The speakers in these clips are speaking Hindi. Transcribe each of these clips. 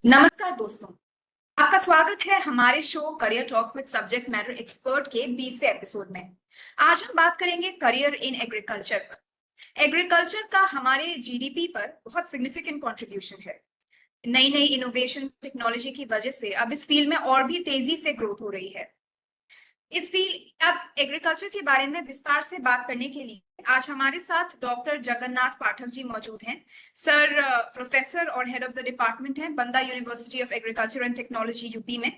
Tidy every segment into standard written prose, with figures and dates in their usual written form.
नमस्कार दोस्तों, आपका स्वागत है हमारे show career talk with subject matter expert के 20वें एपिसोड में। आज हम बात करेंगे करियर इन एग्रीकल्चर पर। एग्रीकल्चर का हमारे जीडीपी पर बहुत सिग्निफिकेंट कंट्रीब्यूशन है। नई नई इनोवेशन टेक्नोलॉजी की वजह से अब इस फील्ड में और भी तेजी से ग्रोथ हो रही है। इस फील्ड अब एग्रीकल्चर के बारे में विस्तार से बात करने के लिए आज हमारे साथ डॉक्टर जगन्नाथ पाठक जी मौजूद हैं। सर प्रोफेसर और हेड ऑफ द डिपार्टमेंट हैं बंदा university of agriculture and technology UP में।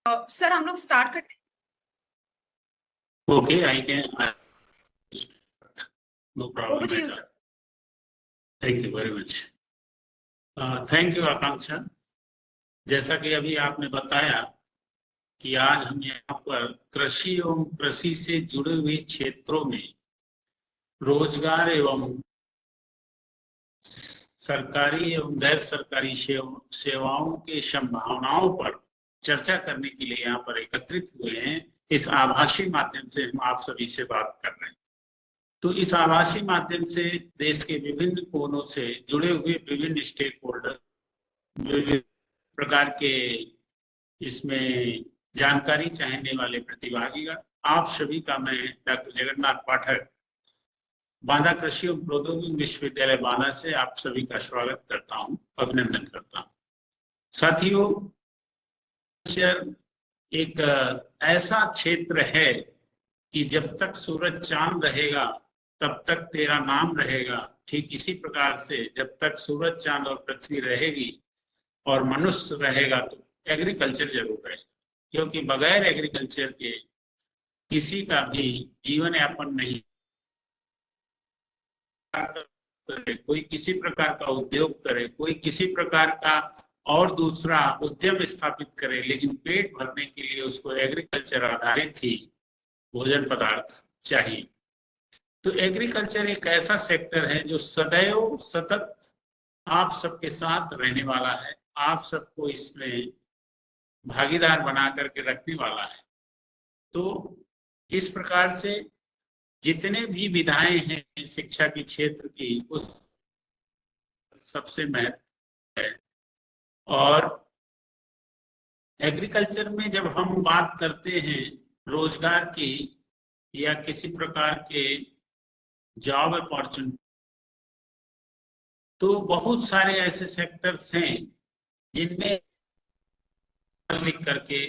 सर हम लोग स्टार्ट करते हैं। Okay, I can. No problem. Over to you sir. Thank you very much. Thank you, Akanksha. जैसा कि अभी आपने बताया कि आज हम यहाँ पर कृषि एवं कृषि से जुड़े हुए क्षेत्रों में रोजगार एवं सरकारी एवं गैर सरकारी सेवाओं के संभावनाओं पर चर्चा करने के लिए यहाँ पर एकत्रित हुए हैं। इस आभासी माध्यम से हम आप सभी से बात कर रहे हैं। तो इस आभासी माध्यम से देश के विभिन्न कोनों से जुड़े हुए विभिन्न स्टेक होल्डर, विभिन्न प्रकार के इसमें जानकारी चाहने वाले प्रतिभागी, आप सभी का मैं डॉक्टर जगन्नाथ पाठक, बांदा कृषि एवं प्रौद्योगिकी विश्वविद्यालय बांदा से आप सभी का स्वागत करता हूं, अभिनंदन करता हूं। साथियों, एक ऐसा क्षेत्र है कि जब तक सूरज चांद रहेगा तब तक तेरा नाम रहेगा। ठीक इसी प्रकार से जब तक सूरज चांद और पृथ्वी रहेगी और मनुष्य रहेगा तो एग्रीकल्चर जरूर रहेगा, क्योंकि बगैर एग्रीकल्चर के किसी का भी जीवन यापन नहीं। कोई किसी प्रकार का उद्योग करे, कोई किसी प्रकार का और दूसरा उद्यम स्थापित करे, लेकिन पेट भरने के लिए उसको एग्रीकल्चर आधारित ही भोजन पदार्थ चाहिए। तो एग्रीकल्चर एक ऐसा सेक्टर है जो सदैव सतत आप सबके साथ रहने वाला है, आप सबको इसमें भागीदार बना करके रखने वाला है। तो इस प्रकार से जितने भी विधाएं हैं शिक्षा के क्षेत्र की, उस सबसे महत्व है। और एग्रीकल्चर में जब हम बात करते हैं रोजगार की या किसी प्रकार के जॉब अपॉर्चुनिटी, तो बहुत सारे ऐसे सेक्टर्स हैं जिनमें लिख करके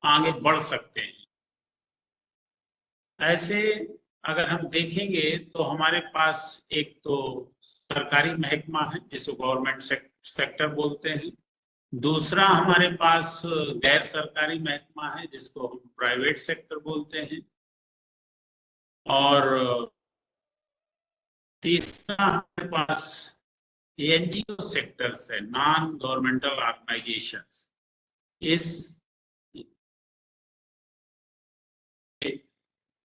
आगे बढ़ सकते हैं। ऐसे अगर हम देखेंगे तो हमारे पास एक तो सरकारी महकमा है जिसको गवर्नमेंट सेक्टर बोलते हैं, दूसरा हमारे पास गैर सरकारी महकमा है जिसको हम प्राइवेट सेक्टर बोलते हैं, और तीसरा हमारे पास एनजीओ सेक्टर्स है, नॉन गवर्नमेंटल ऑर्गेनाइजेशन। इस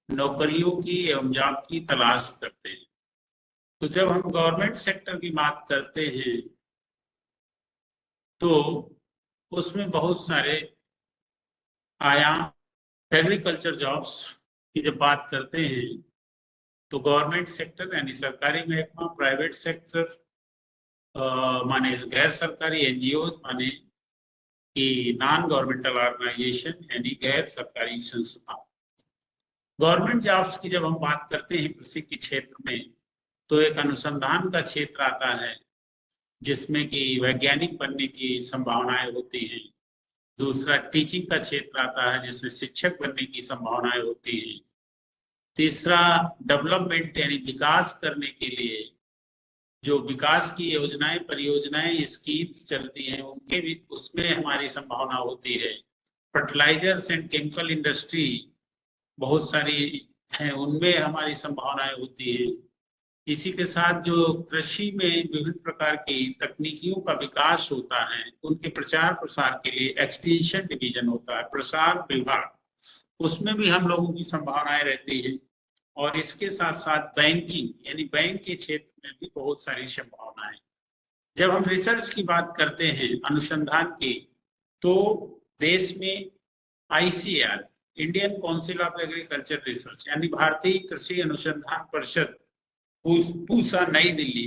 नौकरियों की एवं जॉब की तलाश करते हैं। तो जब हम गवर्नमेंट सेक्टर की बात करते हैं तो उसमें बहुत सारे आयाम, एग्रीकल्चर जॉब्स की जब बात करते हैं तो गवर्नमेंट सेक्टर यानी सरकारी महकमा, प्राइवेट सेक्टर माने गैर सरकारी, एनजीओ माने कि नॉन गवर्नमेंटल ऑर्गेनाइजेशन यानी गैर सरकारी संस्था। गवर्नमेंट जॉब्स की जब हम बात करते हैं कृषि के क्षेत्र में तो एक अनुसंधान का क्षेत्र आता है जिसमें कि वैज्ञानिक बनने की संभावनाएं होती हैं। दूसरा टीचिंग का क्षेत्र आता है जिसमें शिक्षक बनने की संभावनाएं होती हैं। तीसरा डेवलपमेंट यानी विकास करने के लिए जो विकास की योजनाएं, परियोजनाएं, स्कीम्स चलती हैं उनके भी उसमें हमारी संभावना होती है। फर्टिलाइजर्स एंड केमिकल इंडस्ट्री बहुत सारी हैं, उनमें हमारी संभावनाएं होती है। इसी के साथ जो कृषि में विभिन्न प्रकार की तकनीकियों का विकास होता है उनके प्रचार प्रसार के लिए एक्सटेंशन डिवीजन होता है, प्रसार विभाग, उसमें भी हम लोगों की संभावनाएं रहती है। और इसके साथ साथ बैंकिंग यानी बैंक के क्षेत्र में भी बहुत सारी संभावनाएं। जब हम रिसर्च की बात करते हैं, अनुसंधान की, तो देश में ICAR, Indian council of agriculture research यानी भारतीय कृषि अनुसंधान परिषद, पूसा, नई दिल्ली,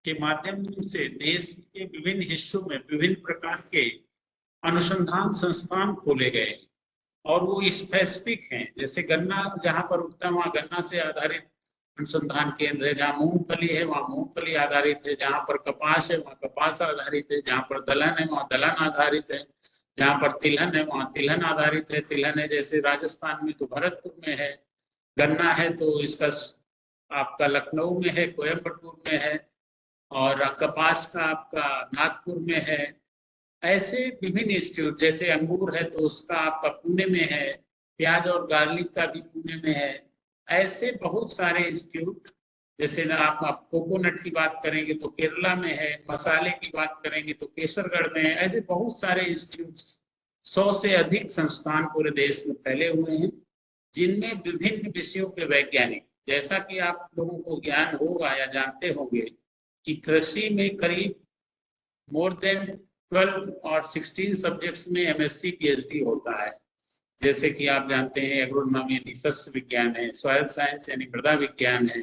के माध्यम से देश के विभिन्न हिस्सों में विभिन्न प्रकार के अनुसंधान संस्थान खोले गए और वो स्पेसिफिक हैं। जैसे गन्ना जहाँ पर उगता है वहाँ गन्ना से आधारित अनुसंधान केंद्र है, जहाँ मूंगफली है वहाँ मूंगफली आधारित है, जहाँ पर कपास है वहाँ कपास आधारित है, जहाँ पर दलहन है वहाँ दलहन आधारित है, जहाँ पर तिलहन है वहाँ तिलहन आधारित है। तिलहन है जैसे राजस्थान में तो भरतपुर में है, गन्ना है तो इसका आपका लखनऊ में है, कोयम्बटूर में है, और कपास का आपका नागपुर में है। ऐसे विभिन्न इंस्टीट्यूट, जैसे अंगूर है तो उसका आपका पुणे में है, प्याज और गार्लिक का भी पुणे में है। ऐसे बहुत सारे इंस्टीट्यूट, जैसे ना आप कोकोनट की बात करेंगे तो केरला में है, मसाले की बात करेंगे तो केसरगढ़ में है। ऐसे बहुत सारे इंस्टीट्यूट, 100 से अधिक संस्थान पूरे देश में फैले हुए हैं, जिनमें विभिन्न विषयों के वैज्ञानिक, जैसा कि आप लोगों को ज्ञान होगा या जानते होंगे कि कृषि में करीब मोर देन 12 और 16 सब्जेक्ट्स में एमएससी पीएचडी होता है। जैसे कि आप जानते हैं एग्रोनॉमी यानी सस्य विज्ञान है, सॉइल साइंस यानी मृदा विज्ञान है,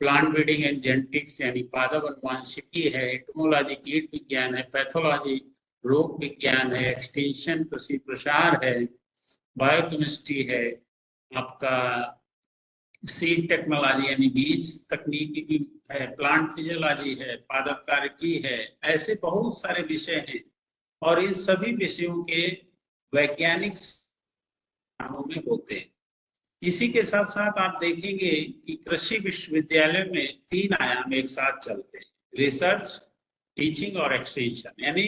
प्लांट ब्रीडिंग एंड जेनेटिक्स यानी पादप अनुवांशिकी है, एंटोमोलॉजी कीट विज्ञान है, पैथोलॉजी रोग विज्ञान है, एक्सटेंशन कृषि प्रसार है, बायोकेमिस्ट्री है, आपका सीड टेक्नोलॉजी यानी बीज तकनीकी भी है, प्लांट फिजियोलॉजी है, पादप कार्यकी है। ऐसे बहुत सारे विषय हैं और इन सभी विषयों के वैज्ञानिक में होते हैं। इसी के साथ साथ आप देखेंगे कि कृषि विश्वविद्यालय में 3 आयाम एक साथ चलते हैं, रिसर्च, टीचिंग और एक्सटेंशन। यानी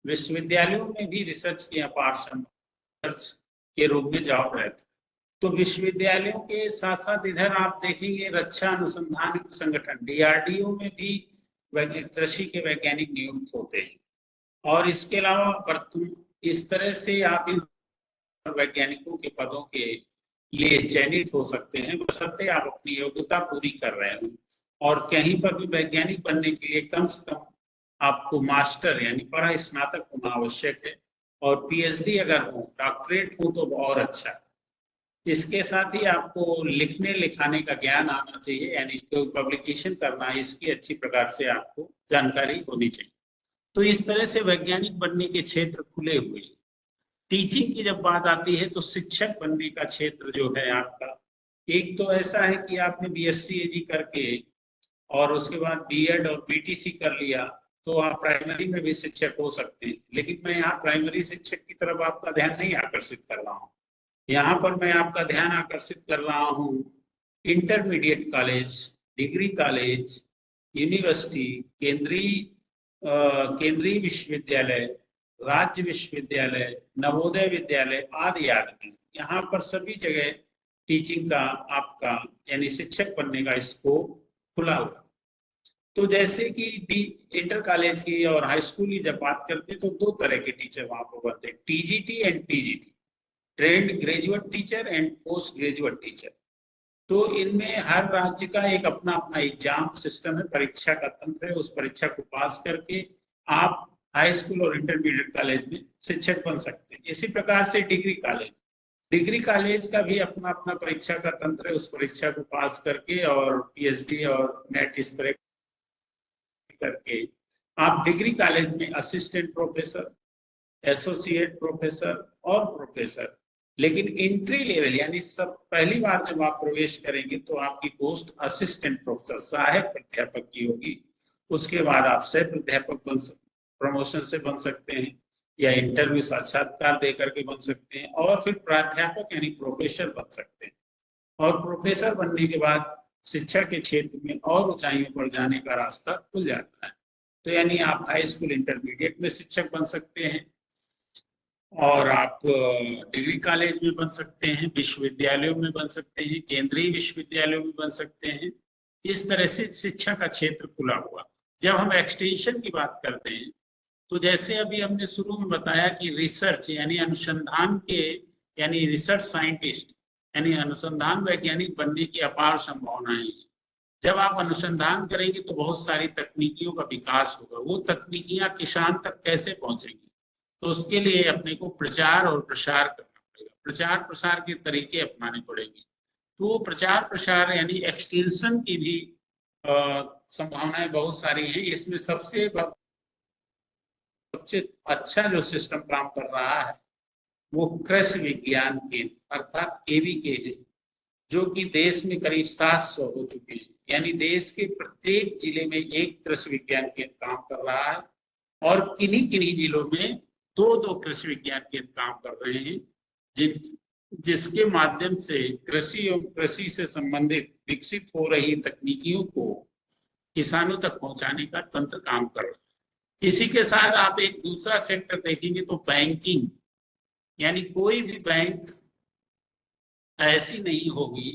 विश्वविद्यालयों में भी रिसर्च की अपार रिसर्च के रूप में जॉब रहता है। तो विश्वविद्यालयों के साथ साथ इधर आप देखेंगे रक्षा अनुसंधान संगठन डीआरडीओ में भी कृषि के वैज्ञानिक नियुक्त होते हैं। और इसके अलावा इस तरह से आप इन वैज्ञानिकों के पदों के लिए चयनित हो सकते हैं, बशर्ते आप अपनी योग्यता पूरी कर रहे हो। और कहीं पर भी वैज्ञानिक बनने के लिए कम से कम आपको मास्टर यानी पढ़ा स्नातक होना आवश्यक है, और पीएचडी अगर हो, डॉक्टरेट हो तो और अच्छा। इसके साथ ही आपको लिखने लिखाने का ज्ञान आना चाहिए, यानी कोई पब्लिकेशन करना है इसकी अच्छी प्रकार से आपको जानकारी होनी चाहिए। तो इस तरह से वैज्ञानिक बनने के क्षेत्र खुले हुए हैं। टीचिंग की जब बात आती है तो शिक्षक बनने का क्षेत्र जो है आपका, एक तो ऐसा है कि आपने बीएससी एजी करके और उसके बाद बीएड और बीटीसी कर लिया तो आप प्राइमरी में भी शिक्षक हो सकते हैं। लेकिन मैं यहाँ प्राइमरी शिक्षक की तरफ आपका ध्यान नहीं आकर्षित कर रहा हूँ। यहाँ पर मैं आपका ध्यान आकर्षित कर रहा हूँ intermediate college, degree college, university, केंद्रीय विश्वविद्यालय, राज्य विश्वविद्यालय, नवोदय विद्यालय आदि आदि। यहाँ पर सभी जगह टीचिंग का आपका यानी शिक्षक बनने का स्कोप खुला हुआ। तो जैसे कि इंटर कॉलेज की और हाई स्कूल की जब बात करते हैं तो 2 तरह के टीचर वहां पर बनते हैं, TGT and TGT, trained graduate teacher and post graduate teacher. तो इनमें हर राज्य का एक अपना अपना एग्जाम सिस्टम है, परीक्षा का तंत्र है। उस परीक्षा को पास करके आप हाई स्कूल और इंटरमीडिएट कॉलेज में शिक्षक बन सकते हैं। इसी प्रकार से डिग्री कॉलेज का भी अपना अपना परीक्षा का तंत्र है। उस परीक्षा को पास करके और पीएचडी और नेट इस तरह करके आप डिग्री कॉलेज में असिस्टेंट प्रोफेसर, एसोसिएट प्रोफेसर और प्रोफेसर, लेकिन एंट्री लेवल यानी सब पहली बार जब आप प्रवेश करेंगे तो आपकी पोस्ट असिस्टेंट प्रोफेसर, सहायक प्राध्यापक की होगी। उसके बाद आप सह प्राध्यापक बन सकते, प्रमोशन से बन सकते हैं, या इंटरव्यू साक्षात्कार दे करके बन सकते हैं, और फिर प्राध्यापक यानी प्रोफेसर बन सकते हैं। और प्रोफेसर बनने के बाद शिक्षा के क्षेत्र में और ऊंचाइयों पर जाने का रास्ता खुल जाता है। तो यानी आप हाई स्कूल इंटरमीडिएट में शिक्षक बन सकते हैं, और आप डिग्री कॉलेज में बन सकते हैं, विश्वविद्यालयों में बन सकते हैं, केंद्रीय विश्वविद्यालयों में बन सकते हैं। इस तरह से शिक्षा का क्षेत्र खुला हुआ। जब हम एक्सटेंशन की बात करते हैं तो जैसे अभी हमने शुरू में बताया कि रिसर्च यानी अनुसंधान के यानी रिसर्च साइंटिस्ट यानी अनुसंधान वैज्ञानिक बनने की अपार संभावनाएं हैं। जब आप अनुसंधान करेंगे तो बहुत सारी तकनीकियों का विकास होगा। वो तकनीकियां किसान तक कैसे पहुंचेंगी, तो उसके लिए अपने को प्रचार और प्रसार करना पड़ेगा, प्रचार प्रसार के तरीके अपनाने पड़ेंगे। तो प्रचार प्रसार यानी एक्सटेंशन की भी संभावनाएं बहुत सारी हैं। इसमें सबसे अच्छा जो सिस्टम काम कर रहा है वो कृषि विज्ञान केंद्र अर्थात केवीके है, जो कि देश में करीब 700 हो चुके हैं। यानी देश के प्रत्येक जिले में एक कृषि विज्ञान केंद्र काम कर रहा है और किन्हीं किन्हीं जिलों में दो दो कृषि विज्ञान केंद्र काम कर रहे हैं, जिसके माध्यम से कृषि एवं कृषि से संबंधित विकसित हो रही तकनीकियों को किसानों तक पहुंचाने का तंत्र काम कर रहा है। इसी के साथ आप एक दूसरा सेक्टर देखेंगे तो बैंकिंग, यानी कोई भी बैंक ऐसी नहीं होगी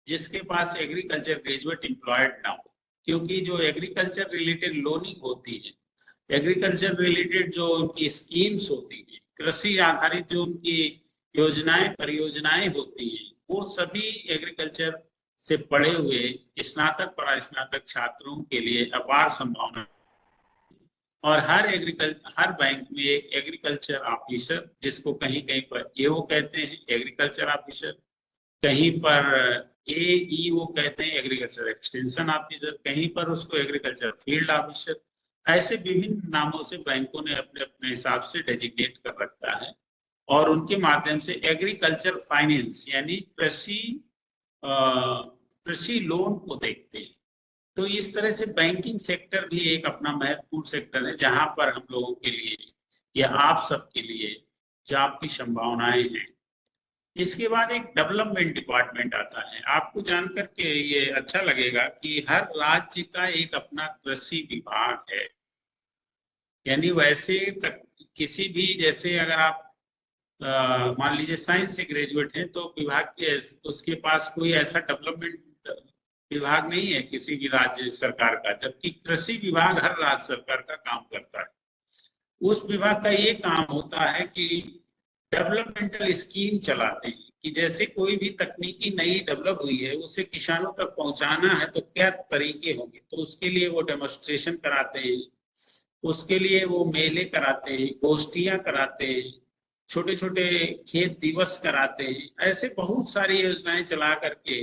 जिसके पास एग्रीकल्चर ग्रेजुएट एम्प्लॉयड ना हो, क्योंकि जो एग्रीकल्चर रिलेटेड लोनिंग होती है, एग्रीकल्चर रिलेटेड जो उनकी स्कीम्स होती है, कृषि आधारित जो उनकी योजनाएं परियोजनाएं होती हैं, वो सभी एग्रीकल्चर से पढ़े हुए स्नातक परास्नातक छात्रों के लिए अपार संभावना। और हर बैंक में एक एग्रीकल्चर ऑफिसर, जिसको कहीं कहीं पर एओ कहते हैं, एग्रीकल्चर ऑफिसर, कहीं पर एईओ कहते हैं, एग्रीकल्चर एक्सटेंशन ऑफिसर, कहीं पर उसको एग्रीकल्चर फील्ड ऑफिसर, ऐसे विभिन्न नामों से बैंकों ने अपने अपने हिसाब से डेजिग्नेट कर रखा है। और उनके माध्यम से एग्रीकल्चर फाइनेंस यानी कृषि लोन को देखते हैं। तो इस तरह से बैंकिंग सेक्टर भी एक अपना महत्वपूर्ण सेक्टर है, जहां पर हम लोगों के लिए या आप सबके लिए जॉब की संभावनाएं हैं। इसके बाद एक डेवलपमेंट डिपार्टमेंट आता है। आपको जानकर के ये अच्छा लगेगा कि हर राज्य का एक अपना कृषि विभाग है। यानी वैसे तक किसी भी, जैसे अगर आप मान लीजिए साइंस से ग्रेजुएट हैं तो विभाग के उसके पास कोई ऐसा डेवलपमेंट विभाग नहीं है किसी भी राज्य सरकार का, जबकि कृषि विभाग हर राज्य सरकार का काम करता है। उस विभाग का ये काम होता है कि डेवलपमेंटल स्कीम चलाते हैं कि जैसे कोई भी तकनीकी नई डेवलप हुई है उसे किसानों तक पहुंचाना है तो क्या तरीके होंगे, तो उसके लिए वो डेमोन्स्ट्रेशन कराते हैं, उसके लिए वो मेले कराते हैं, गोष्ठियां कराते हैं, छोटे छोटे खेत दिवस कराते हैं, ऐसे बहुत सारी योजनाएं चला करके।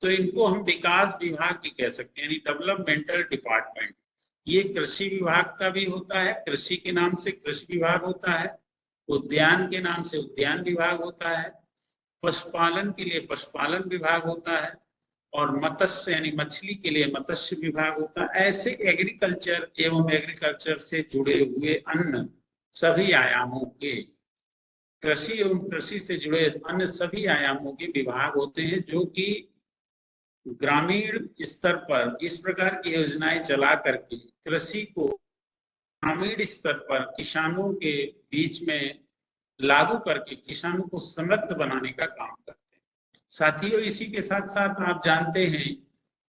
तो इनको हम विकास विभाग भी कह सकते हैं, यानी डेवलपमेंटल डिपार्टमेंट। ये कृषि विभाग का भी होता है, कृषि के नाम से कृषि विभाग होता है, उद्यान के नाम से उद्यान विभाग होता है, पशुपालन के लिए पशुपालन विभाग होता है, और मत्स्य यानी मछली के लिए मत्स्य विभाग होता है। ऐसे एग्रीकल्चर एवं एग्रीकल्चर से जुड़े हुए अन्य सभी आयामों के, कृषि एवं कृषि से जुड़े अन्य सभी आयामों के विभाग होते हैं, जो कि ग्रामीण स्तर पर इस प्रकार की योजनाएं चला करके कृषि को ग्रामीण स्तर पर किसानों के बीच में लागू करके किसानों को समृद्ध बनाने का काम करते हैं। साथियों, इसी के साथ साथ आप जानते हैं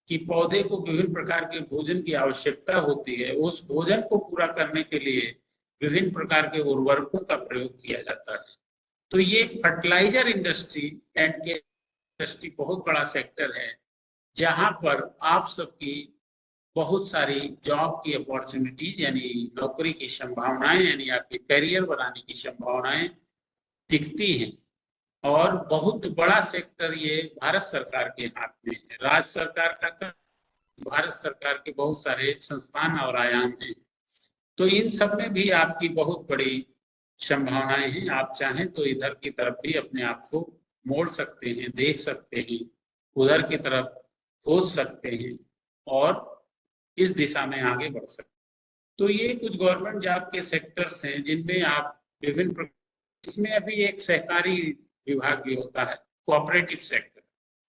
कि पौधे को विभिन्न प्रकार के भोजन की आवश्यकता होती है। उस भोजन को पूरा करने के लिए विभिन्न प्रकार के उर्वरकों का प्रयोग किया जाता है। तो ये फर्टिलाइजर इंडस्ट्री एंड के इंडस्ट्री बहुत बड़ा सेक्टर है, जहां पर आप सबकी बहुत सारी जॉब की अपॉर्चुनिटीज यानी नौकरी की संभावनाएं, यानी आपके करियर बनाने की संभावनाएं दिखती हैं। और बहुत बड़ा सेक्टर ये भारत सरकार के हाथ में है। राज्य सरकार का, भारत सरकार के बहुत सारे संस्थान और आयाम हैं। तो इन सब में भी आपकी बहुत बड़ी संभावनाएं हैं। आप चाहें तो इधर की तरफ भी अपने आप को मोड़ सकते हैं, देख सकते हैं, उधर की तरफ खोज सकते हैं और इस दिशा में आगे बढ़ सकते हैं। तो ये कुछ गवर्नमेंट जॉब के सेक्टर्स हैं जिनमें आप विभिन्न, इसमें अभी एक सहकारी विभाग भी होता है, कोऑपरेटिव सेक्टर।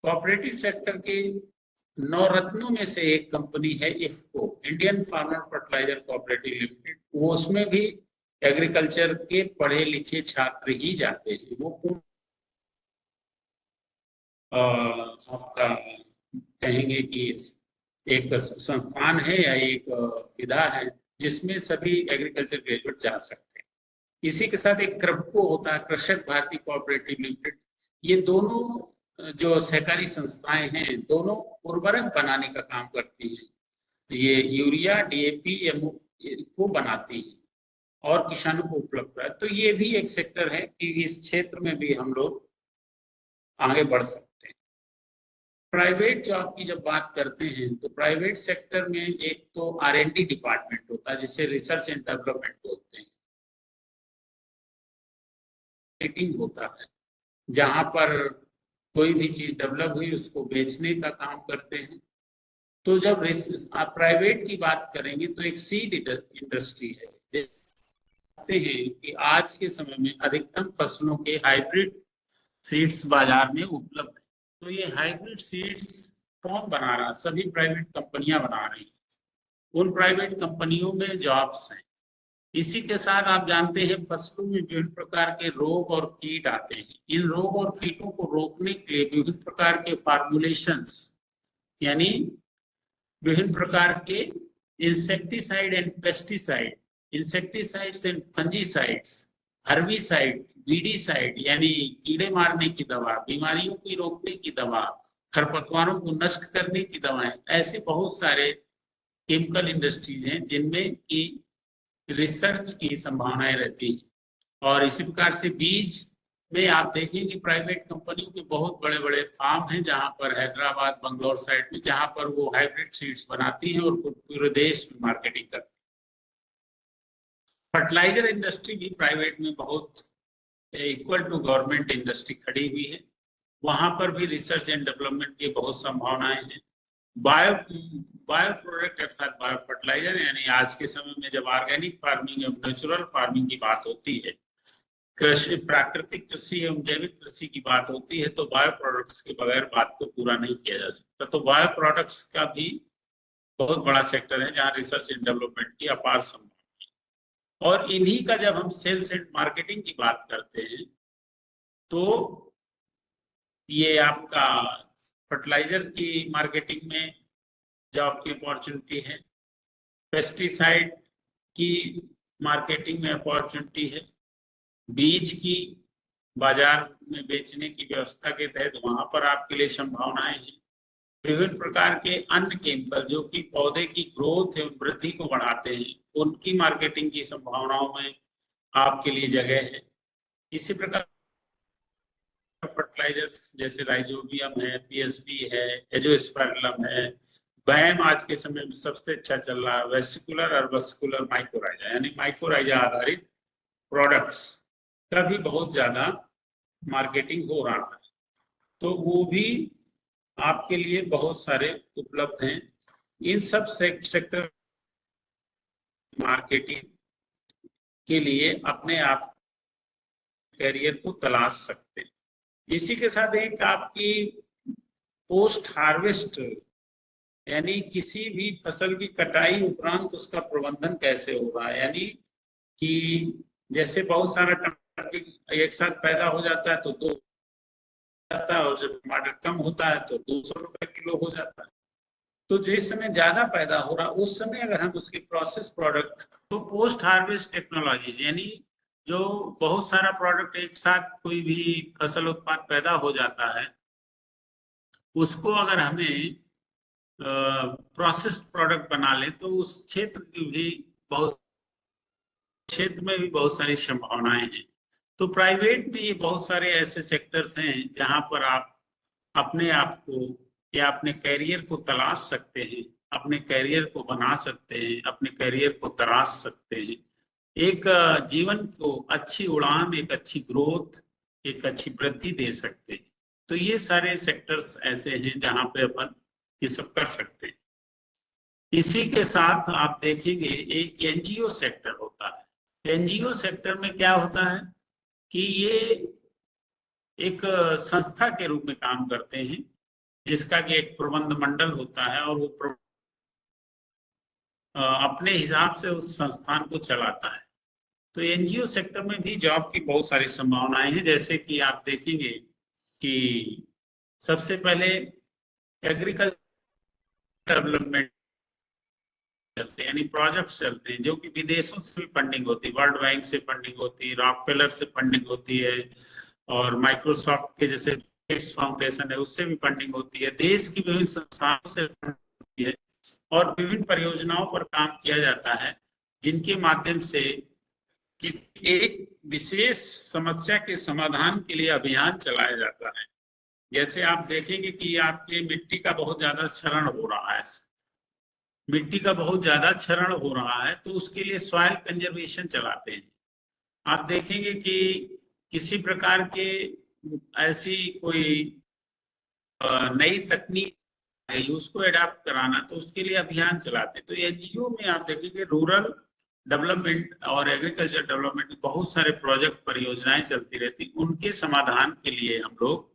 कोऑपरेटिव सेक्टर के 9 रत्नों में से एक कंपनी है IFFCO, Indian farmer fertiliser cooperative limited. वो उसमें भी एग्रीकल्चर के पढ़े लिखे छात्र ही जाते हैं। वो आपका कहेंगे कि एक संस्थान है या एक विधा है जिसमें सभी एग्रीकल्चर ग्रेजुएट जा सकते हैं। इसी के साथ एक क्रबको होता है, कृषक भारती कोऑपरेटिव लिमिटेड। ये दोनों जो सहकारी संस्थाएं हैं, दोनों उर्वरक बनाने का काम करती हैं। ये यूरिया, डीएपी को बनाती हैं और किसानों को उपलब्ध है। तो ये भी एक सेक्टर है कि इस क्षेत्र में भी हम लोग आगे बढ़ सकते हैं। प्राइवेट जॉब की जब बात करते हैं तो प्राइवेट सेक्टर में एक तो R&D डिपार्टमेंट होता है जिसे रिसर्च एंड डेवलपमेंट बोलते हैं, मार्केटिंग होता है जहां पर कोई भी चीज डेवलप हुई उसको बेचने का काम करते हैं। तो जब आप प्राइवेट की बात करेंगे तो एक सीड इंडस्ट्री है। जानते हैं कि आज के समय में अधिकतम फसलों के हाइब्रिड सीड्स बाजार में उपलब्ध है। तो ये हाइब्रिड सीड्स कौन बना रहा? सभी प्राइवेट कंपनियां बना रही हैं। उन प्राइवेट कंपनियों में जॉब्स हैं। इसी के साथ आप जानते हैं फसलों में विभिन्न प्रकार के रोग और कीट आते हैं। इन रोग और कीटों को रोकने के लिए विभिन्न प्रकार के फार्मुलेशंस यानी विभिन्न प्रकार के insecticide and pesticide, insecticides and fungicides, herbicide, weedicide यानी कीड़े मारने की दवा, बीमारियों की रोकने की दवा, खरपतवारों को नष्ट करने की दवाएं, ऐसे बहुत सारे केमिकल इंडस्ट्रीज हैं जिनमें की रिसर्च की संभावनाएं रहती है। और इसी प्रकार से बीज में आप देखेंगे प्राइवेट कंपनियों के बहुत बड़े बड़े फार्म हैं जहां पर हैदराबाद, बंगलौर साइड में, जहां पर वो हाइब्रिड सीड्स बनाती हैं और पूरे देश में मार्केटिंग करती है। फर्टिलाइजर इंडस्ट्री भी प्राइवेट में बहुत इक्वल टू गवर्नमेंट इंडस्ट्री खड़ी हुई है। वहां पर भी रिसर्च एंड डेवलपमेंट की बहुत संभावनाएं हैं। बायो प्रोडक्ट अर्थात बायो फर्टिलाइजर यानी आज के समय में जब ऑर्गेनिक फार्मिंग एवं नेचुरल फार्मिंग की बात होती है, कृषि, प्राकृतिक कृषि एवं जैविक कृषि की बात होती है, तो बायो प्रोडक्ट्स के बगैर बात को पूरा नहीं किया जा सकता। तो बायो प्रोडक्ट्स का भी बहुत बड़ा सेक्टर है जहां रिसर्च एंड डेवलपमेंट की अपार संभावना है। और इन्हीं का जब हम सेल्स एंड मार्केटिंग की बात करते हैं तो ये आपका फर्टिलाइजर की मार्केटिंग में जॉब की अपॉर्चुनिटी है, पेस्टिसाइड की मार्केटिंग में अपॉर्चुनिटी है, बीज की बाजार में बेचने की व्यवस्था के तहत वहां पर आपके लिए संभावनाएं हैं। विभिन्न प्रकार के अन्य केमिकल जो कि पौधे की ग्रोथ एवं वृद्धि को बढ़ाते हैं, उनकी मार्केटिंग की संभावनाओं में आपके लिए जगह है। इसी प्रकार फर्टिलाइजर्स जैसे राइजोबियम है, पीएसबी है, एजोस्पर्मलम है, बैम आज के समय में सबसे अच्छा चल रहा है, वेसिकुलर और वस्कुलर माइक्रोराइजा यानी माइक्रोराइजा आधारित प्रोडक्ट्स का भी बहुत ज्यादा मार्केटिंग हो रहा है। तो वो भी आपके लिए बहुत सारे उपलब्ध हैं। इन सब सेक्टर मार्केटिंग के लिए अपने आप कैरियर को तलाश सकते हैं। इसी के साथ एक आपकी पोस्ट हार्वेस्ट यानी किसी भी फसल की कटाई उपरांत उसका प्रबंधन कैसे होगा, यानी कि जैसे बहुत सारा टमाटर एक साथ पैदा हो जाता है तो दो जाता है, और जब टमाटर कम होता है तो 200 रुपए किलो हो जाता है। तो जिस समय ज्यादा पैदा हो रहा उस समय अगर हम उसके प्रोसेस प्रोडक्ट, तो पोस्ट हार्वेस्ट टेक्नोलॉजीज यानी जो बहुत सारा प्रोडक्ट एक साथ कोई भी फसल उत्पाद पैदा हो जाता है उसको अगर हमें प्रोसेस प्रोडक्ट बना ले तो उस क्षेत्र में भी बहुत सारी संभावनाएं हैं। तो प्राइवेट में ये बहुत सारे ऐसे सेक्टर्स हैं जहां पर आप अपने आप को या अपने कैरियर को तलाश सकते हैं, अपने कैरियर को बना सकते हैं, अपने कैरियर को तराश सकते हैं, एक जीवन को अच्छी उड़ान, एक अच्छी ग्रोथ, एक अच्छी वृद्धि दे सकते हैं। तो ये सारे सेक्टर्स ऐसे हैं जहां पे अपन ये सब कर सकते हैं। इसी के साथ आप देखेंगे एक एनजीओ सेक्टर होता है। एनजीओ सेक्टर में क्या होता है कि ये एक संस्था के रूप में काम करते हैं जिसका कि एक प्रबंध मंडल होता है और वो अपने हिसाब से उस संस्थान को चलाता है। तो एनजीओ सेक्टर में भी जॉब की बहुत सारी संभावनाएं हैं। जैसे कि आप देखेंगे कि सबसे पहले एग्रीकल्चर डेवलपमेंट चलते हैं यानी प्रोजेक्ट्स चलते हैं जो कि विदेशों से भी फंडिंग होती है, वर्ल्ड बैंक से फंडिंग होती है, रॉकफेलर से फंडिंग होती है, और माइक्रोसॉफ्ट के जैसे फाउंडेशन है उससे भी फंडिंग होती है, देश की विभिन्न संस्थानों से फंडिंग होती है, और विभिन्न परियोजनाओं पर काम किया जाता है जिनके माध्यम से एक विशेष समस्या के समाधान के लिए अभियान चलाया जाता है। जैसे आप देखेंगे कि आपके मिट्टी का बहुत ज्यादा क्षरण हो रहा है, मिट्टी का बहुत ज्यादा क्षरण हो रहा है, तो उसके लिए सॉइल कंजर्वेशन चलाते हैं। आप देखेंगे कि किसी प्रकार के ऐसी कोई नई तकनीक है उसको एडाप्ट कराना, तो उसके लिए अभियान चलाते हैं। तो एनजीओ में आप देखेंगे रूरल डेवलपमेंट और एग्रीकल्चर डेवलपमेंट की बहुत सारे प्रोजेक्ट परियोजनाएं चलती रहती, उनके समाधान के लिए हम लोग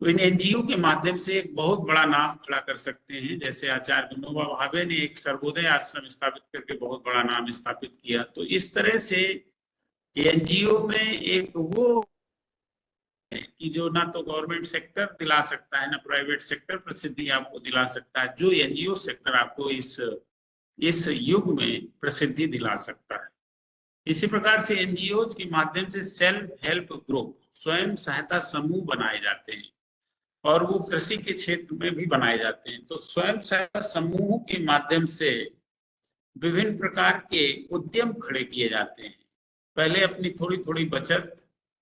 तो इन एनजीओ के माध्यम से एक बहुत बड़ा नाम खड़ा कर सकते हैं। जैसे आचार्य विनोबा भावे ने एक सर्वोदय आश्रम स्थापित करके बहुत बड़ा नाम स्थापित किया। तो इस तरह से एनजीओ में एक वो है कि जो ना तो गवर्नमेंट सेक्टर दिला सकता है, ना प्राइवेट सेक्टर प्रसिद्धि आपको दिला सकता है, जो एनजीओ सेक्टर आपको इस युग में प्रसिद्धि दिला सकता है। इसी प्रकार से एनजीओ के माध्यम से सेल्फ हेल्प ग्रुप, स्वयं सहायता समूह बनाए जाते हैं, और वो कृषि के क्षेत्र में भी बनाए जाते हैं। तो स्वयं सहायता समूह के माध्यम से विभिन्न प्रकार के उद्यम खड़े किए जाते हैं। पहले अपनी थोड़ी थोड़ी बचत,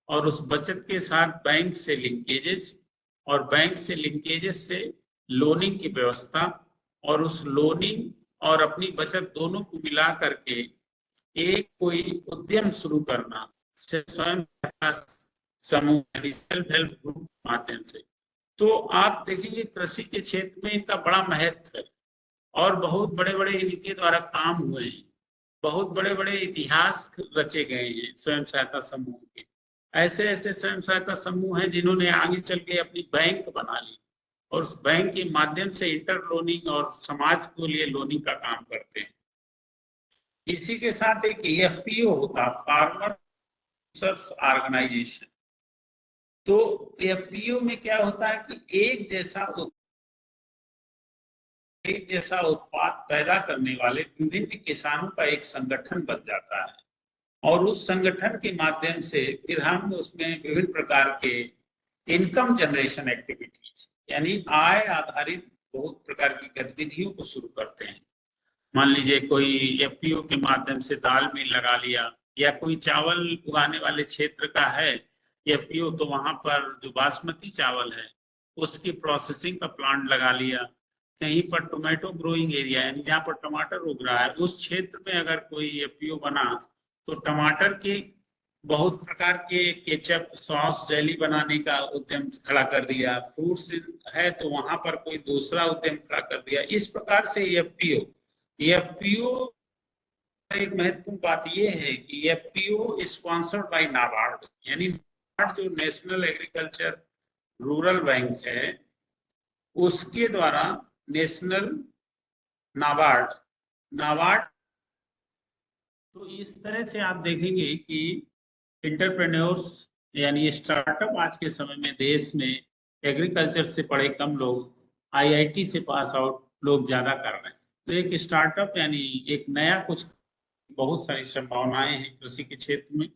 और उस बचत के साथ बैंक से लिंकेजेस, और बैंक से लिंकेजेस से लोनिंग की व्यवस्था, और उस लोनिंग और अपनी बचत दोनों को मिला करके एक कोई उद्यम शुरू करना, स्वयं समूह यानी सेल्फ हेल्प ग्रुप के माध्यम से। तो आप देखेंगे कृषि के क्षेत्र में इनका बड़ा महत्व है, और बहुत बड़े बड़े इनके द्वारा काम हुए हैं, बहुत बड़े बड़े इतिहास रचे गए हैं स्वयं सहायता समूह के। ऐसे ऐसे स्वयं सहायता समूह हैं जिन्होंने आगे चल के अपनी बैंक बना ली, और उस बैंक के माध्यम से इंटर लोनिंग और समाज को लिए लोनिंग का काम करते हैं। इसी के साथ एक एफपीओ होता है, फार्मर ऑर्गेनाइजेशन। तो एफपीओ में क्या होता है कि एक जैसा उत्पाद पैदा करने वाले विभिन्न किसानों का एक संगठन बन जाता है, और उस संगठन के माध्यम से फिर हम उसमें विभिन्न प्रकार के इनकम जनरेशन एक्टिविटीज यानी आय आधारित बहुत प्रकार की गतिविधियों को शुरू करते हैं। मान लीजिए कोई एफपीओ के माध्यम से दाल मिल लगा लिया, या कोई चावल उगाने वाले क्षेत्र का है एफपीओ, तो वहां पर जो बासमती चावल है उसकी प्रोसेसिंग का प्लांट लगा लिया। कहीं पर टोमेटो ग्रोइंग एरिया यानी जहाँ पर टमाटर उग रहा है उस क्षेत्र में अगर कोई एफपीओ बना, तो टमाटर के बहुत प्रकार के केचप, सॉस, जेली बनाने का उद्यम खड़ा कर दिया। फ्रूट्स है तो वहां पर कोई दूसरा उद्यम खड़ा कर दिया। इस प्रकार से एफपीओ एक महत्वपूर्ण बात यह है कि एफपीओ स्पॉन्सर्ड बाय नाबार्ड, यानी नाबार्ड जो नेशनल एग्रीकल्चर रूरल बैंक है उसके द्वारा नेशनल नाबार्ड। तो इस तरह से आप देखेंगे कि इंटरप्रेन्योर्स यानी स्टार्टअप आज के समय में देश में एग्रीकल्चर से पढ़े कम लोग, आईआईटी से पास आउट लोग ज्यादा कर रहे हैं। तो एक स्टार्टअप यानी एक नया कुछ, बहुत सारी संभावनाएं हैं कृषि के क्षेत्र में,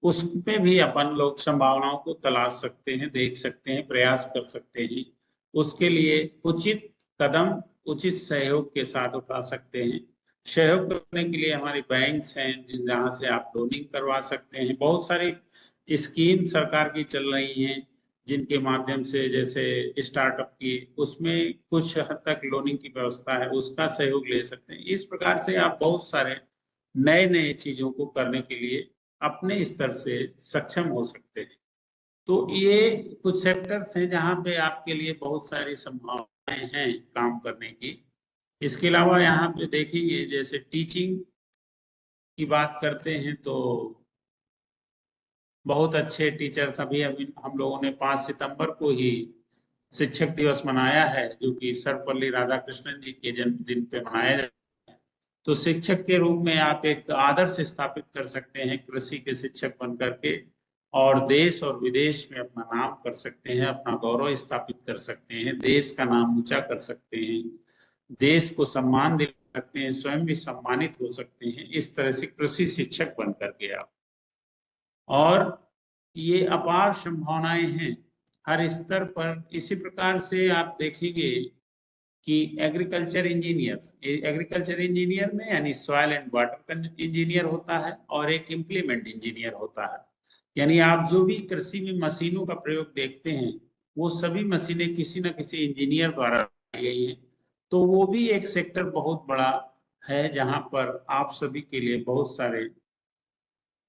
उसमें भी अपन लोग संभावनाओं को तलाश सकते हैं, देख सकते हैं, प्रयास कर सकते हैं। उसके लिए उचित कदम उचित सहयोग के साथ उठा सकते हैं। सहयोग करने के लिए हमारे बैंक्स हैं जहाँ से आप लोनिंग करवा सकते हैं। बहुत सारी स्कीम सरकार की चल रही हैं जिनके माध्यम से, जैसे स्टार्टअप की, उसमें कुछ हद तक लोनिंग की व्यवस्था है, उसका सहयोग ले सकते हैं। इस प्रकार से आप बहुत सारे नए नए चीजों को करने के लिए अपने स्तर से सक्षम हो सकते हैं। तो ये कुछ सेक्टर्स हैं जहाँ पे आपके लिए बहुत सारी संभावनाएं हैं काम करने की। इसके अलावा यहाँ पे देखेंगे जैसे टीचिंग की बात करते हैं तो बहुत अच्छे टीचर्स अभी हम लोगों ने 5 सितंबर को ही शिक्षक दिवस मनाया है, जो कि सर्वपल्ली राधाकृष्णन जी के जन्मदिन पे मनाया जाता है। तो शिक्षक के रूप में आप एक आदर्श स्थापित कर सकते हैं कृषि के शिक्षक बन करके, और देश और विदेश में अपना नाम कर सकते हैं, अपना गौरव स्थापित कर सकते हैं, देश का नाम ऊंचा कर सकते हैं, देश को सम्मान दिला सकते हैं, स्वयं भी सम्मानित हो सकते हैं इस तरह से कृषि शिक्षक बन करके आप। और ये अपार संभावनाएं हैं हर स्तर पर। इसी प्रकार से आप देखेंगे कि एग्रीकल्चर इंजीनियर में यानी सॉइल एंड वाटर इंजीनियर होता है, और एक इम्प्लीमेंट इंजीनियर होता है। यानी आप जो भी कृषि में मशीनों का प्रयोग देखते हैं वो सभी मशीनें किसी न किसी इंजीनियर द्वारा बनाई गई हैं। तो वो भी एक सेक्टर बहुत बड़ा है जहां पर आप सभी के लिए बहुत सारे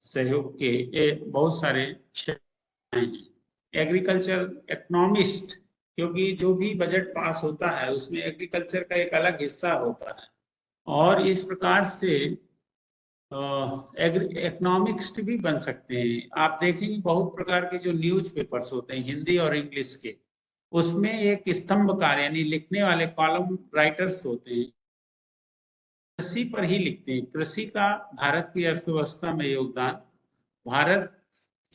सहयोग के बहुत सारे क्षेत्र हैं। एग्रीकल्चर इकोनॉमिस्ट, क्योंकि जो भी बजट पास होता है उसमें एग्रीकल्चर का एक अलग हिस्सा होता है, और इस प्रकार से इकोनॉमिक्स भी बन सकते हैं। आप देखेंगे बहुत प्रकार के जो न्यूज पेपर्स होते हैं हिंदी और इंग्लिश के, उसमें एक स्तंभकार यानी लिखने वाले कॉलम राइटर्स होते हैं, कृषि पर ही लिखते हैं। कृषि का भारत की अर्थव्यवस्था में योगदान, भारत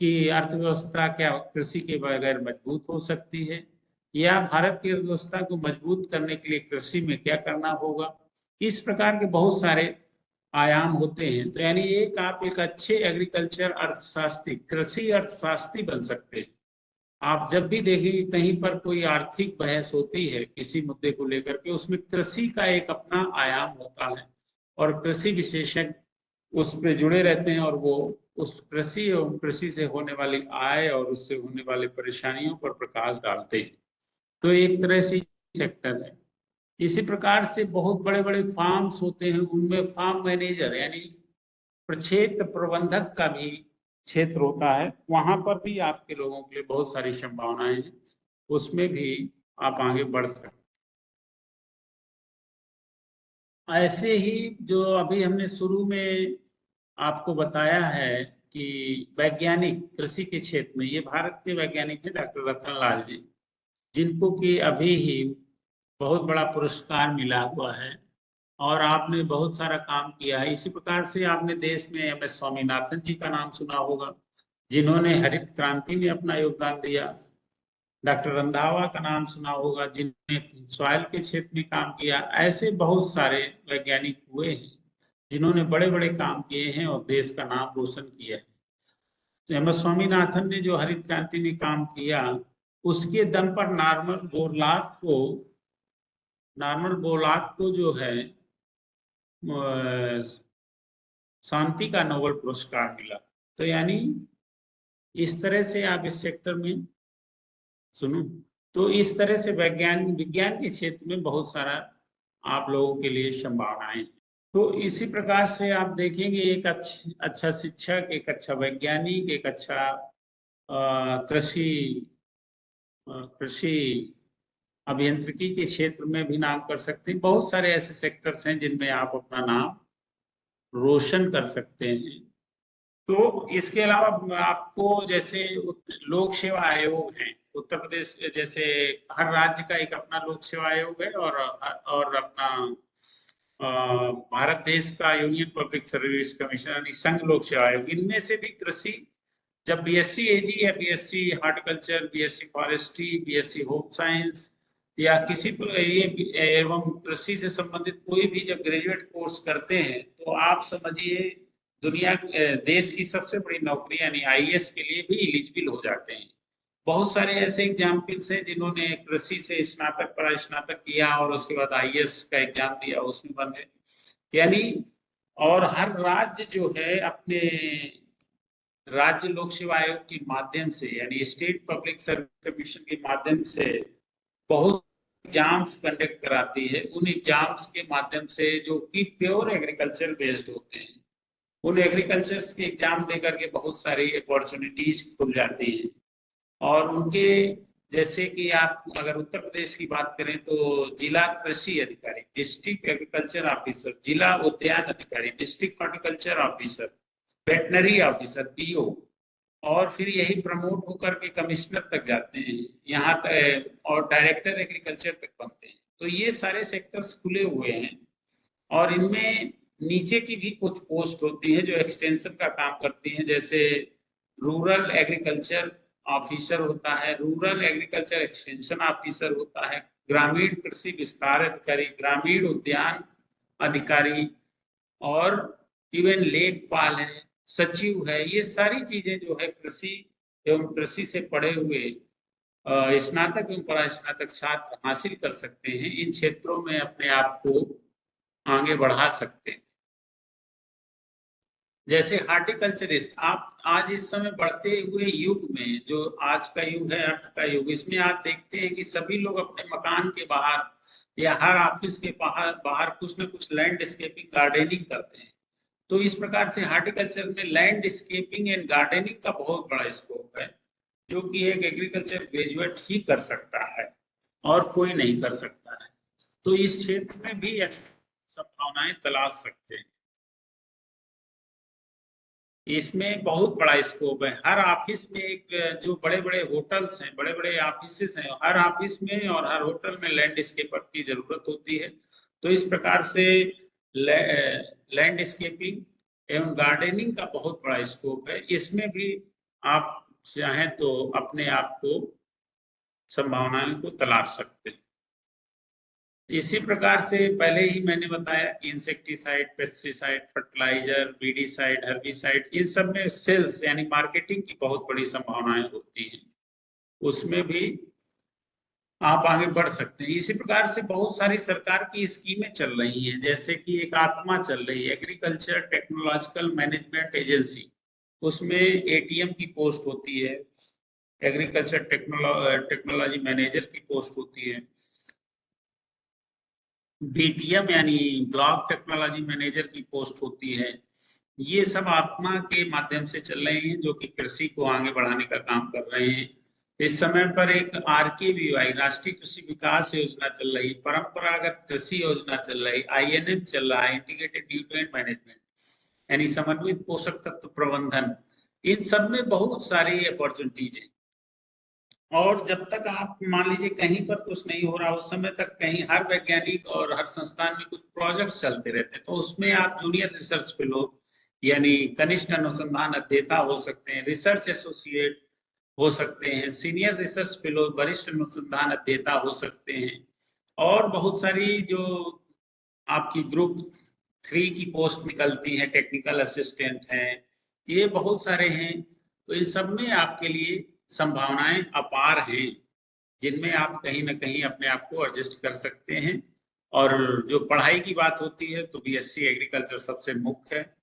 की अर्थव्यवस्था क्या कृषि के बगैर मजबूत हो सकती है, या भारत की अर्थव्यवस्था को मजबूत करने के लिए कृषि में क्या करना होगा। इस प्रकार के बहुत सारे आयाम होते हैं। तो यानी एक आप एक अच्छे एग्रीकल्चर अर्थशास्त्री, कृषि अर्थशास्त्री बन सकते हैं। आप जब भी देखेंगे कहीं पर कोई आर्थिक बहस होती है किसी मुद्दे को लेकर के, उसमें कृषि का एक अपना आयाम होता है, और कृषि विशेषज्ञ उस पे जुड़े रहते हैं, और वो उस कृषि एवं कृषि से होने वाली आय और उससे होने वाली परेशानियों पर प्रकाश डालते हैं। तो एक तरह से सेक्टर है। इसी प्रकार से बहुत बड़े बड़े फार्म्स होते हैं, उनमें फार्म मैनेजर यानी प्रक्षेत्र प्रबंधक का भी क्षेत्र होता है। वहां पर भी आपके लोगों के लिए बहुत सारी संभावनाएं हैं, उसमें भी आप आगे बढ़ सकते हैं। ऐसे ही जो अभी हमने शुरू में आपको बताया है कि वैज्ञानिक कृषि के क्षेत्र में, ये भारत के वैज्ञानिक हैं डॉक्टर रतन लाल जी, जिनको कि अभी ही बहुत बड़ा पुरस्कार मिला हुआ है, और आपने बहुत सारा काम किया है। इसी प्रकार से आपने देश में MS स्वामीनाथन जी का नाम सुना होगा, जिन्होंने हरित क्रांति में अपना योगदान दिया। डॉक्टर रंधावा का नाम सुना होगा, जिन्होंने सॉइल के क्षेत्र में काम किया। ऐसे बहुत सारे वैज्ञानिक हुए हैं जिन्होंने बड़े बड़े काम किए हैं और देश का नाम रोशन किया है। तो MS स्वामीनाथन ने जो हरित क्रांति में काम किया, उसके दम पर नॉर्मन बोरलॉग को जो है शांति का नोबेल पुरस्कार मिला। तो यानी इस तरह से आप इस सेक्टर में सुनो, तो इस तरह से विज्ञान के क्षेत्र में बहुत सारा आप लोगों के लिए संभावनाएं हैं। तो इसी प्रकार से आप देखेंगे एक अच्छा शिक्षक, एक अच्छा वैज्ञानिक, एक अच्छा कृषि कृषि अभियांत्रिकी के क्षेत्र में भी नाम कर सकते हैं। बहुत सारे ऐसे सेक्टर्स हैं जिनमें आप अपना नाम रोशन कर सकते हैं। तो इसके अलावा आपको जैसे लोक सेवा आयोग है उत्तर प्रदेश, जैसे हर राज्य का एक अपना लोक सेवा आयोग है, और अपना भारत देश का यूनियन पब्लिक सर्विस कमीशन यानी संघ लोक सेवा आयोग। इनमें से भी कृषि, जब BSc AG या BSc horticulture, BSc forestry, BSc home science या किसी ये एवं कृषि से संबंधित कोई भी जब ग्रेजुएट कोर्स करते हैं, तो आप समझिए देश की सबसे बड़ी नौकरी यानी IAS के लिए भी एलिजिबल हो जाते हैं। बहुत सारे ऐसे एग्जाम्पल्स हैं जिन्होंने कृषि से स्नातक पढ़ा, स्नातक किया और उसके बाद IAS का एग्जाम दिया, उसमें बन गए। यानी और हर राज्य जो है अपने राज्य लोक सेवा आयोग के माध्यम से यानी स्टेट पब्लिक सर्विस कमीशन के माध्यम से बहुत एग्जाम्स कंडक्ट कराती है। उन एग्जाम्स के माध्यम से जो कि प्योर एग्रीकल्चर बेस्ड होते हैं, उन एग्रीकल्चर के एग्जाम देकर के बहुत सारी अपॉर्चुनिटीज खुल जाती हैं। और उनके जैसे कि आप अगर उत्तर प्रदेश की बात करें तो जिला कृषि अधिकारी, डिस्ट्रिक्ट एग्रीकल्चर ऑफिसर, जिला उद्यान अधिकारी, district horticulture officer, veterinary officer PO, और फिर यही प्रमोट होकर के कमिश्नर तक जाते हैं, यहाँ तक और डायरेक्टर एग्रीकल्चर तक बनते हैं। तो ये सारे सेक्टर्स खुले हुए हैं, और इनमें नीचे की भी कुछ पोस्ट होती है जो एक्सटेंशन का काम करती हैं। जैसे रूरल एग्रीकल्चर ऑफिसर होता है, रूरल एग्रीकल्चर एक्सटेंशन ऑफिसर होता है, ग्रामीण कृषि विस्तार अधिकारी, ग्रामीण उद्यान अधिकारी, और इवन लेखपाल है, सचिव है। ये सारी चीजें जो है कृषि एवं कृषि से पढ़े हुए स्नातक एवं परास्नातक छात्र हासिल कर सकते हैं। इन क्षेत्रों में अपने आप को आगे बढ़ा सकते हैं। जैसे हार्टिकल्चरिस्ट, आप आज इस समय बढ़ते हुए युग में, जो आज का युग है, अर्थ का युग, इसमें आप देखते हैं कि सभी लोग अपने मकान के बाहर या हर ऑफिस के बाहर बाहर कुछ न कुछ लैंडस्केपिंग, गार्डनिंग करते हैं। तो इस प्रकार से हार्टिकल्चर में लैंडस्केपिंग एंड गार्डनिंग का बहुत बड़ा स्कोप है, जो कि एक एग्रीकल्चर ग्रेजुएट ही कर सकता है और कोई नहीं कर सकता है। तो इस क्षेत्र में भी संभावनाएं तलाश सकते हैं। इसमें बहुत बड़ा स्कोप है। हर ऑफिस में एक, जो बड़े बड़े होटल्स हैं, बड़े बड़े ऑफिस हैं, हर ऑफिस में और हर होटल में लैंडस्केपर की जरूरत होती है। तो इस प्रकार से लैंडस्केपिंग एवं गार्डनिंग का बहुत बड़ा स्कोप है। इसमें भी आप चाहें तो अपने आप को, संभावनाओं को तलाश सकते हैं। इसी प्रकार से पहले ही मैंने बताया कि insecticide, pesticide, fertilizer, weedicide, herbicide, इन सब में सेल्स यानी मार्केटिंग की बहुत बड़ी संभावनाएं होती हैं। उसमें भी आप आगे बढ़ सकते हैं। इसी प्रकार से बहुत सारी सरकार की स्कीमें चल रही हैं, जैसे कि एक आत्मा चल रही है, एग्रीकल्चर टेक्नोलॉजिकल मैनेजमेंट एजेंसी। उसमें एटीएम की पोस्ट होती है, एग्रीकल्चर टेक्नोलॉजी मैनेजर की पोस्ट होती है, बीटीएम यानी ब्लॉक टेक्नोलॉजी मैनेजर की पोस्ट होती है। ये सब आत्मा के माध्यम से चल रहे हैं, जो कि कृषि को आगे बढ़ाने का काम कर रहे हैं। इस समय पर एक RKVY, राष्ट्रीय कृषि विकास योजना चल रही, परंपरागत कृषि योजना चल रही, INM चल रहा है, इंटीग्रेटेड न्यूट्रिएंट मैनेजमेंट यानी समन्वित पोषक तत्व प्रबंधन। इन सब में बहुत सारी अपॉर्चुनिटीज है। और जब तक आप मान लीजिए कहीं पर कुछ नहीं हो रहा, उस समय तक कहीं हर वैज्ञानिक और हर संस्थान में कुछ प्रोजेक्ट्स चलते रहते हैं। तो उसमें आप जूनियर रिसर्च फेलो यानी कनिष्ठ अनुसंधान अध्येता हो सकते हैं, रिसर्च एसोसिएट हो सकते हैं, सीनियर रिसर्च फेलो, वरिष्ठ अनुसंधान अध्येता हो सकते हैं, और बहुत सारी जो आपकी ग्रुप 3 की पोस्ट निकलती है, टेक्निकल असिस्टेंट हैं, ये बहुत सारे हैं। तो इन सब में आपके लिए संभावनाएं अपार हैं, जिनमें आप कहीं ना कहीं अपने आप को एडजस्ट कर सकते हैं। और जो पढ़ाई की बात होती है तो BSc एग्रीकल्चर सबसे मुख्य है।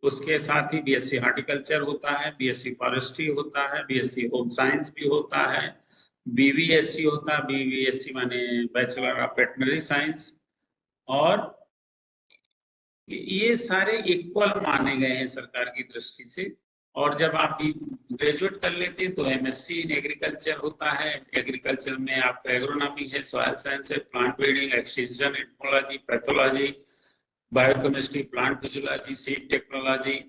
उसके साथ ही BSc हार्टिकल्चर होता है, BSc फॉरेस्ट्री होता है, BSc होम साइंस भी होता है, BVSc होता है, BVSc माने बैचलर ऑफ वेटनरी साइंस। और ये सारे इक्वल माने गए हैं सरकार की दृष्टि से। और जब आप ग्रेजुएट कर लेते हैं तो MSc इन एग्रीकल्चर होता है। एग्रीकल्चर में आपका एग्रोनॉमी है, सॉइल साइंस है, plant breeding, extension, anthology, pathology, biochemistry, plant physiology, seed technology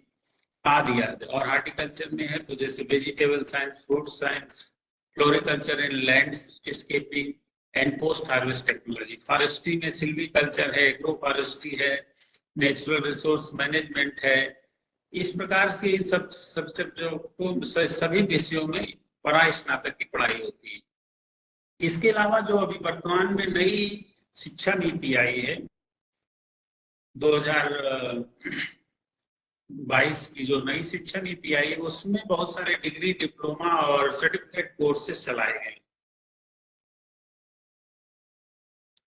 आदि आदि। और हार्टिकल्चर में है तो जैसे vegetable science, fruit science, floriculture and landscaping and post harvest technology. Forestry में सिल्वीकल्चर है, एग्रो फॉरेस्ट्री है, नेचुरल रिसोर्स मैनेजमेंट है। इस प्रकार से इन सब सब्जेक्टों को, सभी विषयों में परास्नातक की पढ़ाई होती है। इसके अलावा जो अभी वर्तमान में नई शिक्षा नीति आई है 2022 की, जो नई शिक्षा नीति आई है, उसमें बहुत सारे डिग्री, डिप्लोमा और सर्टिफिकेट कोर्सेज चलाए गए।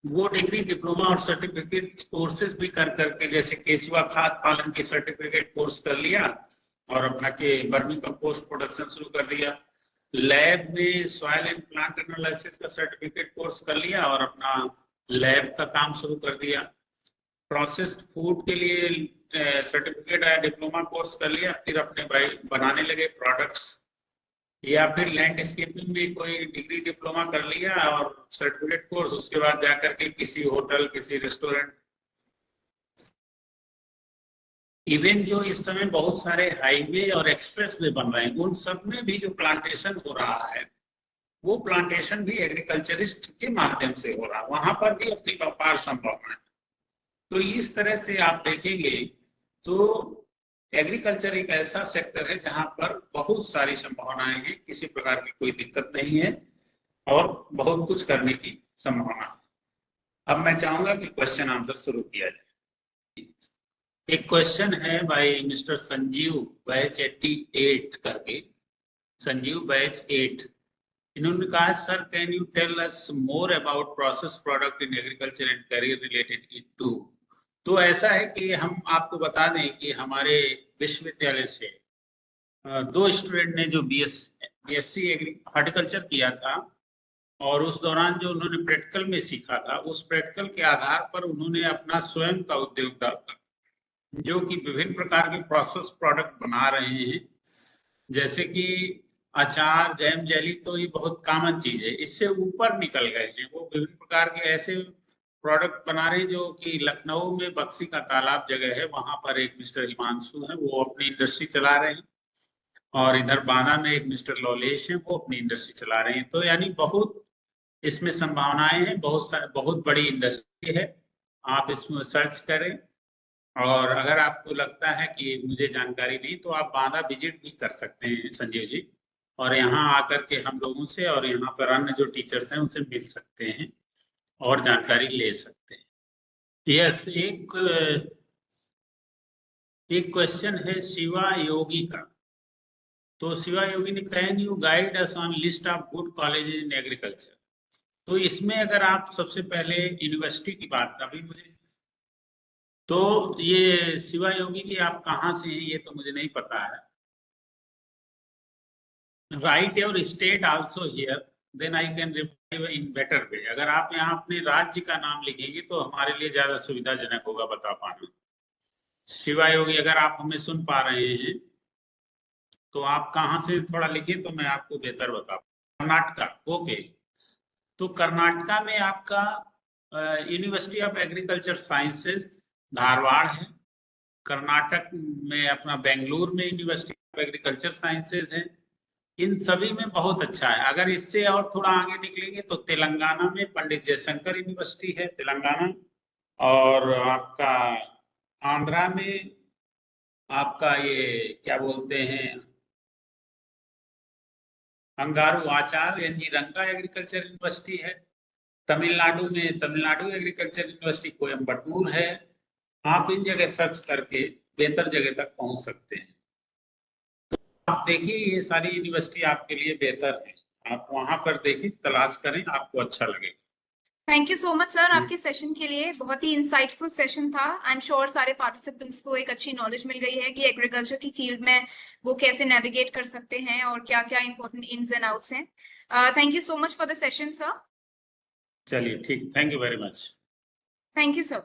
वो डिग्री, डिप्लोमा और सर्टिफिकेट कोर्सेज भी कर करके, जैसे केचुआ खाद पालन की सर्टिफिकेट कोर्स कर लिया और अपना के वर्मी कंपोस्ट प्रोडक्शन शुरू कर दिया, लैब में सॉइल एंड प्लांट एनालिसिस का सर्टिफिकेट कोर्स कर लिया और अपना लैब का काम शुरू कर दिया, प्रोसेस्ड फूड के लिए सर्टिफिकेट या डिप्लोमा कोर्स कर लिया, फिर अपने भाई बनाने लगे प्रोडक्ट्स, या फिर लैंडस्केपिंग में कोई डिग्री, डिप्लोमा कर लिया और सर्टिफिकेट कोर्स, उसके बाद जाकर के किसी होटल, किसी रेस्टोरेंट। इवन जो इस समय बहुत सारे हाईवे और एक्सप्रेस वे बन रहे हैं, उन सब में भी जो प्लांटेशन हो रहा है, वो प्लांटेशन भी एग्रीकल्चरिस्ट के माध्यम से हो रहा है। वहां पर भी अपनी व्यापार संभावना है। तो इस तरह से आप देखेंगे तो एग्रीकल्चर एक ऐसा सेक्टर है जहां पर बहुत सारी संभावनाएं हैं, किसी प्रकार की कोई दिक्कत नहीं है और बहुत कुछ करने की संभावना है। अब मैं चाहूंगा कि क्वेश्चन आंसर शुरू किया जाए। एक क्वेश्चन है भाई मिस्टर संजीव बैच 88 करके, संजीव बैच 8। इन्होंने कहा, sir can you tell us more about process product in agriculture and career related to. तो ऐसा है कि हम आपको बता दें कि हमारे विश्वविद्यालय से 2 स्टूडेंट ने जो बीएससी हॉर्टिकल्चर किया था, और उस दौरान जो उन्होंने प्रैक्टिकल में सीखा था, उस प्रैक्टिकल के आधार पर उन्होंने अपना स्वयं का उद्योग डाला, जो कि विभिन्न प्रकार के प्रोसेस प्रोडक्ट बना रहे हैं, जैसे कि अचार, जैम, जेली, तो ये बहुत कॉमन चीज है। इससे ऊपर निकल गए हैं, वो विभिन्न प्रकार के ऐसे प्रोडक्ट बना रहे हैं जो कि लखनऊ में बक्सी का तालाब जगह है, वहां पर एक मिस्टर हिमांशु है, वो अपनी इंडस्ट्री चला रहे हैं, और इधर बांदा में एक मिस्टर लौलेश है, वो अपनी इंडस्ट्री चला रहे हैं। तो यानी बहुत इसमें संभावनाएं हैं, बहुत बड़ी इंडस्ट्री है। आप इसमें सर्च करें, और अगर आपको लगता है कि मुझे जानकारी नहीं, तो आप बांदा विजिट भी कर सकते हैं संजीव जी, और यहाँ आकर के हम लोगों से और यहाँ पर अन्य जो टीचर्स हैं उनसे मिल सकते हैं और जानकारी ले सकते हैं। यस, एक क्वेश्चन है शिवा योगी का। तो शिवा योगी ने, can you guide us on list of good colleges in agriculture. तो इसमें अगर आप सबसे पहले यूनिवर्सिटी की बात, अभी मुझे तो ये शिवा योगी जी आप कहाँ से हैं ये तो मुझे नहीं पता है। Write your state also here, then I can reply in better way. अगर आप यहाँ अपने राज्य का नाम लिखेंगे तो हमारे लिए ज्यादा सुविधाजनक होगा बता पाना। शिवा योगी, अगर आप हमें सुन पा रहे हैं तो आप कहाँ से थोड़ा लिखिए तो मैं आपको बेहतर बता पाऊँ। कर्नाटका, ओके। तो कर्नाटका में आपका university of agriculture sciences Dharwad है। कर्नाटक में अपना बेंगलुरु में यूनिवर्सिटी ऑफ एग्रीकल्चर साइंसेज है। इन सभी में बहुत अच्छा है। अगर इससे और थोड़ा आगे निकलेंगे तो तेलंगाना में पंडित जयशंकर यूनिवर्सिटी है, तेलंगाना। और आपका आंध्रा में आपका ये क्या बोलते हैं, अंगारू आचार एनजी रंगा एग्रीकल्चर यूनिवर्सिटी है। तमिलनाडु में तमिलनाडु एग्रीकल्चर यूनिवर्सिटी कोयम्बटूर है। आप इन जगह सर्च करके बेहतर जगह तक पहुंच सकते हैं। तो आप देखिए, ये सारी यूनिवर्सिटी आपके लिए बेहतर है, आप वहां पर देखिए, तलाश करें, आपको अच्छा लगेगा। Thank you so much sir आपके सेशन के लिए। बहुत ही इंसाइटफुल सेशन था। आई एम श्योर सारे पार्टिसिपेंट्स को एक अच्छी नॉलेज मिल गई है कि एग्रीकल्चर की फील्ड में वो कैसे नेविगेट कर सकते हैं और क्या क्या इंपॉर्टेंट इन्स एंड आउट्स हैं। Thank you so much for the session sir. चलिए ठीक, thank you very much. Thank you sir.